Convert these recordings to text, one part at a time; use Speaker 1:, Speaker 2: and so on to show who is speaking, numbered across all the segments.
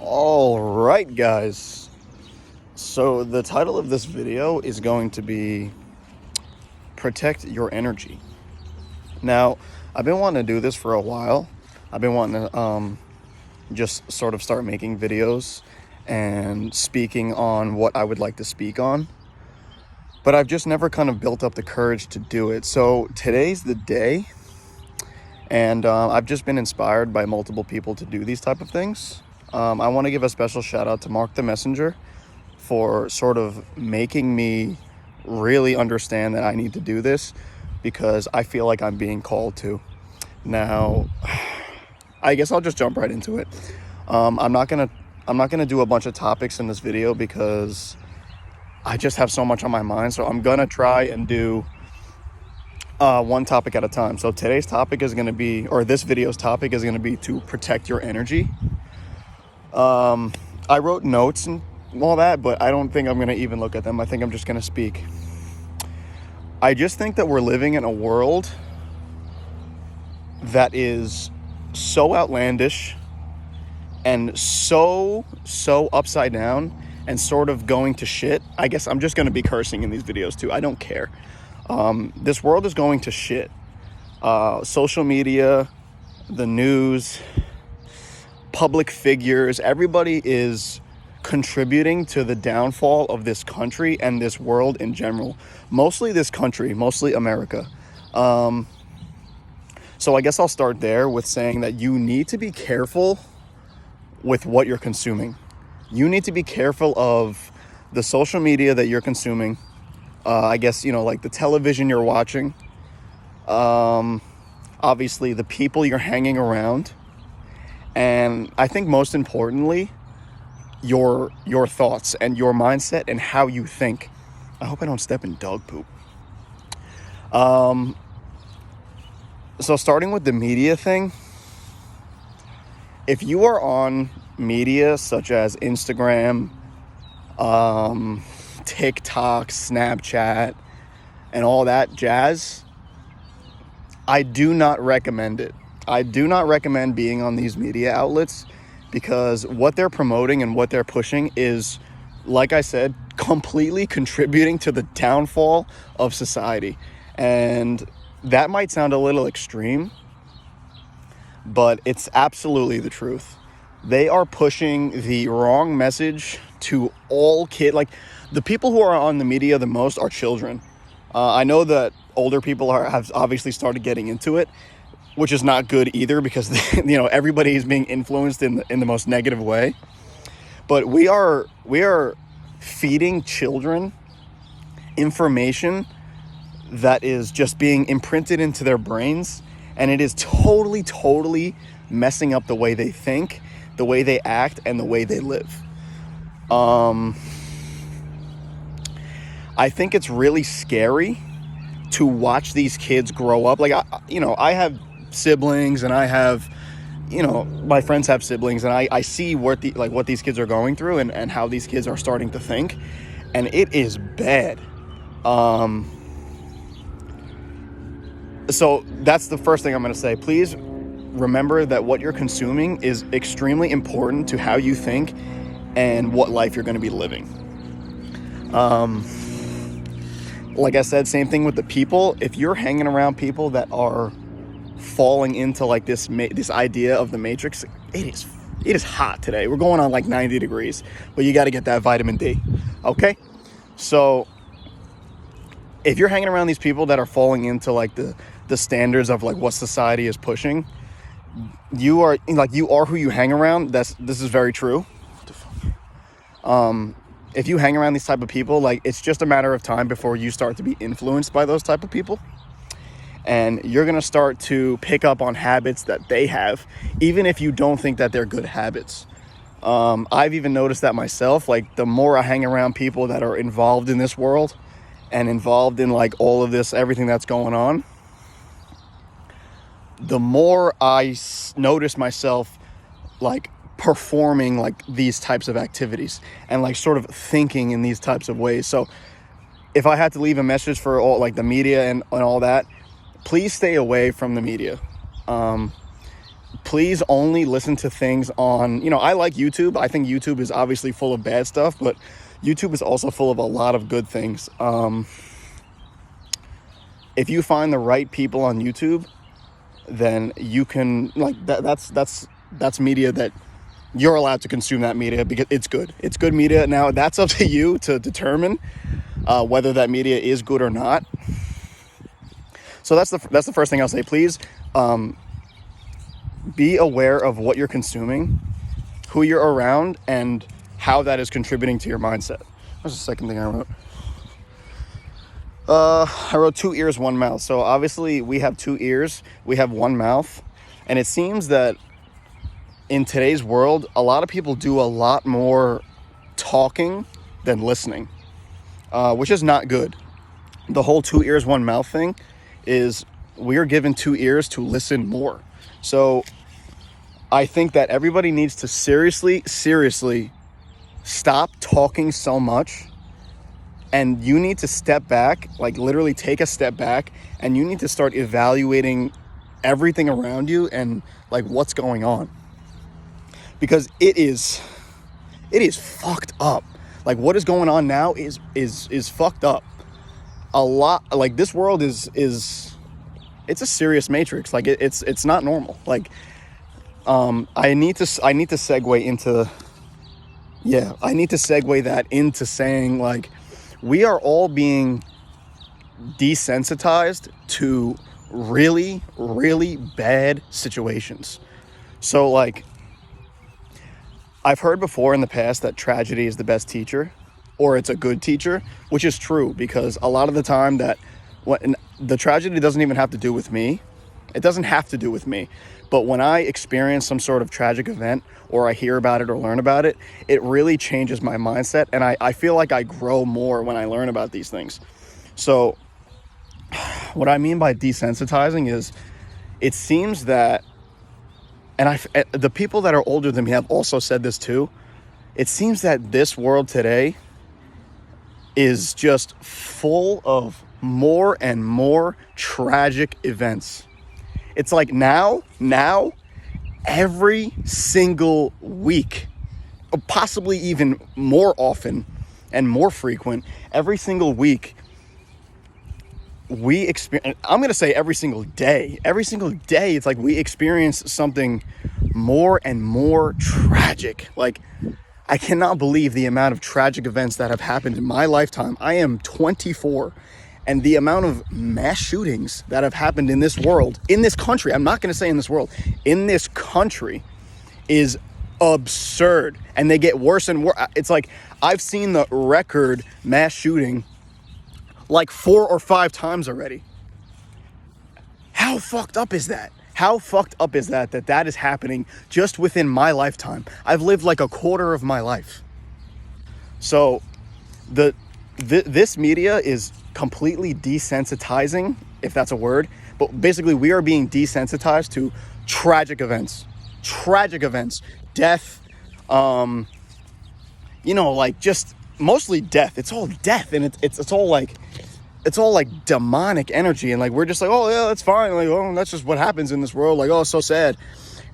Speaker 1: All right, guys. So the title of this video is going to be Protect Your Energy. Now, I've been wanting to do this for a while. I've been wanting to just sort of start making videos and speaking on what I would like to speak on. But I've just never kind of built up the courage to do it. So today's the day. And I've just been inspired by multiple people to do these type of things. I want to give a special shout out to Mark the Messenger for sort of making me really understand that I need to do this because I feel like I'm being called to. Now, I guess I'll just jump right into it. I'm not gonna do a bunch of topics in this video because I just have so much on my mind. So I'm gonna try and do one topic at a time. So today's topic is going to be, or this video's topic is going to be to protect your energy. I wrote notes and all that, but I don't think I'm going to even look at them. I think I'm just going to speak. I just think that we're living in a world that is so outlandish and so upside down and sort of going to shit. I guess I'm just going to be cursing in these videos too. I don't care. This world is going to shit. Social media, the news, public figures, everybody is contributing to the downfall of this country and this world in general. Mostly this country, mostly America. So I guess I'll start there with saying that you need to be careful with what you're consuming. You need to be careful of the social media that you're consuming. I guess, like the television you're watching, obviously the people you're hanging around, and I think most importantly, your thoughts and your mindset and how you think. I hope I don't step in dog poop. So starting with the media thing, if you are on media such as Instagram, TikTok, Snapchat, and all that jazz, I do not recommend it. I do not recommend being on these media outlets because what they're promoting and what they're pushing is, like I said, completely contributing to the downfall of society. And that might sound a little extreme, but it's absolutely the truth. They are pushing the wrong message to all kids. Like, the people who are on the media the most are children. I know that older people have obviously started getting into it, which is not good either because everybody is being influenced in the most negative way. But we are feeding children information that is just being imprinted into their brains, and it is totally messing up the way they think, the way they act, and the way they live. I think it's really scary to watch these kids grow up. Like, I have siblings, and I have, my friends have siblings, and I see what these kids are going through and how these kids are starting to think, and it is bad. So that's the first thing I'm going to say. Please remember that what you're consuming is extremely important to how you think and what life you're going to be living. Like I said, same thing with the people. If you're hanging around people that are falling into like this idea of the Matrix, it is hot today. We're going on like 90 degrees, but you got to get that vitamin D. Okay? So if you're hanging around these people that are falling into like the standards of like what society is pushing, you are who you hang around. This is very true. What the fuck? If you hang around these type of people, like, it's just a matter of time before you start to be influenced by those type of people. And you're going to start to pick up on habits that they have, even if you don't think that they're good habits. I've even noticed that myself. Like, the more I hang around people that are involved in this world and involved in like all of this, everything that's going on, the more I notice myself like performing like these types of activities and like sort of thinking in these types of ways. So if I had to leave a message for all like the media and all that, please stay away from the media. please only listen to things on, I like YouTube. I think YouTube is obviously full of bad stuff, but YouTube is also full of a lot of good things. If you find the right people on YouTube, then you can, like, that's media that you're allowed to consume, that media, because it's good. It's good media. Now, that's up to you to determine whether that media is good or not. So that's the first thing I'll say. Please be aware of what you're consuming, who you're around, and how that is contributing to your mindset. What's the second thing I wrote? I wrote 2 ears, 1 mouth. So obviously we have 2 ears, we have 1 mouth. And it seems that in today's world, a lot of people do a lot more talking than listening, which is not good. The whole 2 ears, 1 mouth thing is we're given 2 ears to listen more. So I think that everybody needs to seriously stop talking so much. And you need to step back, like literally take a step back, and you need to start evaluating everything around you and like what's going on. Because it is fucked up. Like what is going on now is fucked up. A lot, like this world is it's a serious matrix. Like it's not normal. Like I need to segue that into saying, like, we are all being desensitized to really, really bad situations. So, like, I've heard before in the past that tragedy is the best teacher, or it's a good teacher, which is true, because a lot of the time the tragedy doesn't even have to do with me. It doesn't have to do with me. But when I experience some sort of tragic event, or I hear about it or learn about it, it really changes my mindset. And I feel like I grow more when I learn about these things. So what I mean by desensitizing is, it seems that, and the people that are older than me have also said this too, it seems that this world today is just full of more and more tragic events. It's like now, every single week, or possibly even more often and more frequent, every single week, we experience, I'm going to say every single day, it's like we experience something more and more tragic. Like, I cannot believe the amount of tragic events that have happened in my lifetime. I am 24. And the amount of mass shootings that have happened in this world, in this country, I'm not going to say in this world, in this country, is absurd. And they get worse and worse. It's like, I've seen the record mass shooting like 4 or 5 times already. How fucked up is that? How fucked up is that is happening just within my lifetime? I've lived like a quarter of my life. So this media is completely desensitizing, if that's a word, but basically we are being desensitized to tragic events, death, like just mostly death. It's all death, and it's all like demonic energy, and like we're just like, oh yeah, that's fine, like, oh, that's just what happens in this world, like, oh, it's so sad.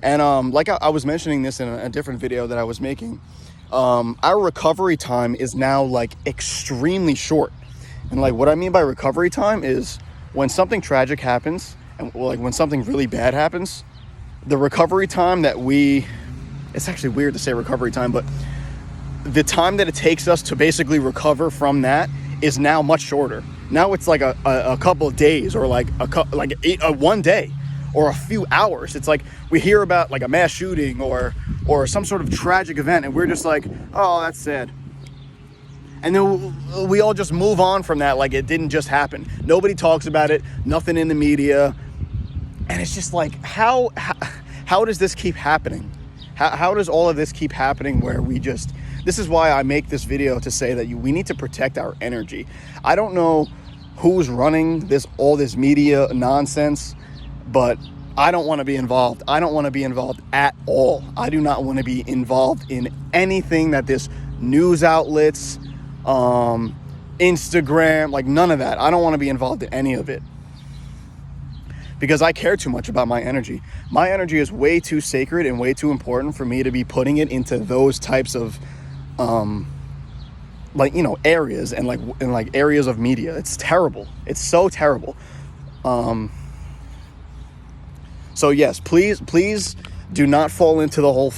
Speaker 1: And like I was mentioning this in a different video that I was making, our recovery time is now like extremely short. And like what I mean by recovery time is, when something tragic happens, and like when something really bad happens, the recovery time it's actually weird to say recovery time, but the time that it takes us to basically recover from that is now much shorter. Now it's like a couple of days, or like one day, or a few hours. It's like we hear about like a mass shooting or some sort of tragic event, and we're just like, oh, that's sad. And then we all just move on from that like it didn't just happen. Nobody talks about it, nothing in the media. And it's just like, how does this keep happening? How does all of this keep happening where this is why I make this video, to say that we need to protect our energy. I don't know who's running all this media nonsense, but I don't want to be involved. I don't want to be involved at all. I do not want to be involved in anything that this news outlets, Instagram, like none of that. I don't want to be involved in any of it. because I care too much about my energy. My energy is way too sacred and way too important for me to be putting it into those types of areas and areas of media. It's terrible. It's so terrible. So yes, please do not fall into the whole